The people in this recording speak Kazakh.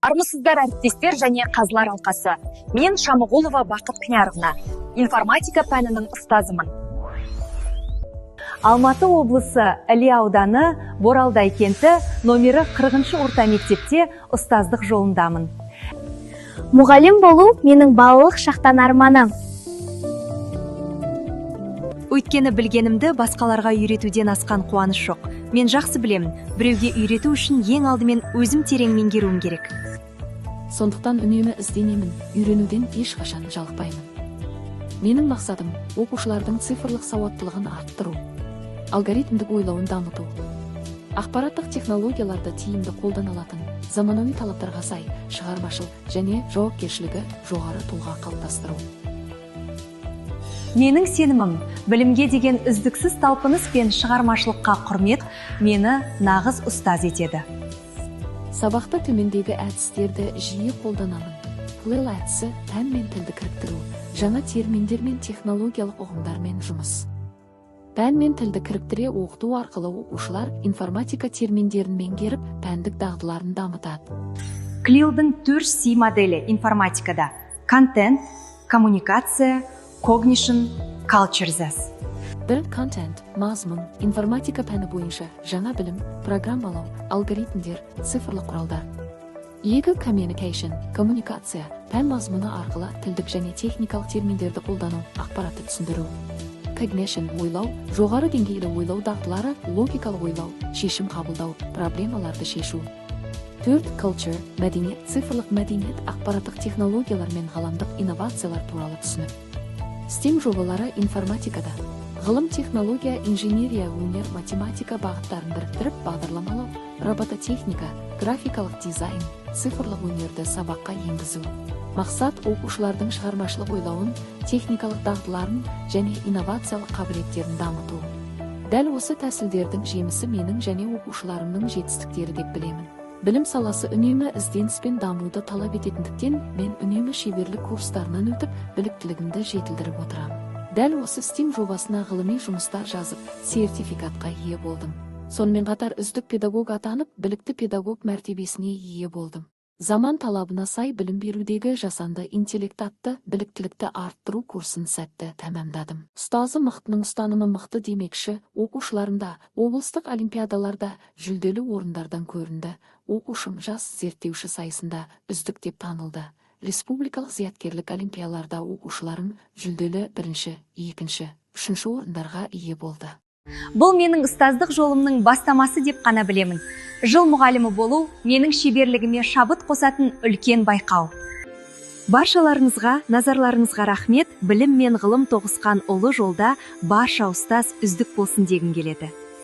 Армысыздар әріптестер және қазылар алқасы. Мен Шамығұлова Бақыт Княровна, информатика пәнінің ұстазымын. Алматы облысы Іле ауданы Боралдай кенті номері 40-шы орта мектепте ұстаздық жолындамын. Мұғалім болу менің балалық шақтан арманым. Өйткені білгенімді басқаларға үйретуден асқан қуаныш жоқ. Мен жақсы білемін, біреуге үйрету үшін ең алдымен өзім терең меңгеруім керек. Сондықтан үнемі ізденемін, үйренуден ешқашан жалықпаймын. Менің мақсатым оқушылардың цифрлық сауаттылығын арттыру, алгоритмдік ойлауын дамыту, ақпараттық технологияларды тиімді қолдана алатын, заманауи талаптарға сай, шығармашыл және жауапкершілігі жоғары тұлға қалыптастыру. Менің сенімім, білімге деген үздіксіз талпыныс пен шығармашылыққа құрмет мені нағыз ұстаз етеді. Сабақта төмендегі әдістерді жиі қолданамын. Флел әдісі пән мен тілді кіріктіру, жаңа терминдер мен технологиялық ұғымдармен жұмыс. Пән мен тілді кіріктіре оқыту арқылы оқушылар информатика терминдерін меңгеріп, пәндік дағдыларын дамытады. Клилдің 4C моделі информатикада: контент, коммуникация, cognition, culture-зас. Бір контент, мазмұн, информатика пәні бойынша жаңа білім, программалау, алгоритмдер, цифрлық құралдар. Екі communication, коммуникация, пән мазмұны арқылы тілдік және техникалық терминдерді қолдану, ақпаратты түсіндіру. Cognition, ойлау, жоғары деңгейлі ойлау дағдылары, логикалық ойлау, шешім қабылдау, проблемаларды шешу. Төрт culture, мәдениет, цифрлық мәдениет, ақпараттық технологиялар мен ғаламдық инновациялар туралы түсінік. STEM жобалары информатикада ғылым, технология, инженерия, өнер, математика бағыттарын біріктіріп бағдарламалау, робототехника, графикалық дизайн, цифрлық өнерді сабаққа енгізу. Мақсат оқушылардың шығармашылық ойлауын, техникалық дағдыларын және инновациялық қабілеттерін дамыту. Дәл осы тәсілдердің жемісі менің және оқушыларымның жетістіктері деп білемін. Білім саласы үнемі ізденіс пен дамуды талап ететіндіктен, мен үнемі шеберлік курстарынан өтіп, біліктілігімді жетілдіріп отырамын. Дәл осы STEM жобасына ғылыми жұмыстар жазып, сертификатқа ие болдым. Сонымен қатар үздік педагог атанып, білікті педагог мәртебесіне ие болдым. Заман талабына сай білім берудегі жасанды интеллект атты біліктілікті арттыру курсын сәтті тәмамдадым. Ұстазы мықтының ұстанымы мықты демекші, оқушыларымда, облыстық олимпиадаларда жүлделі орындардан көрінді. Оқушым жас зерттеуші сайысында үздік деп танылды. Республикалық зияткерлік олимпияларда оқушыларым жүлделі 1-ші, 2-ші, 3-ші орындарға ие болды. Бұл менің ұстаздық жолымның бастамасы деп қана білемін. Жыл мұғалімі болу менің шеберлігіме шабыт қосатын үлкен байқау. Баршаларыңызға, назарларыңызға рахмет. Білім мен ғылым тоғысқан ұлы жолда барша ұстаз үздік болсын дегім келеді.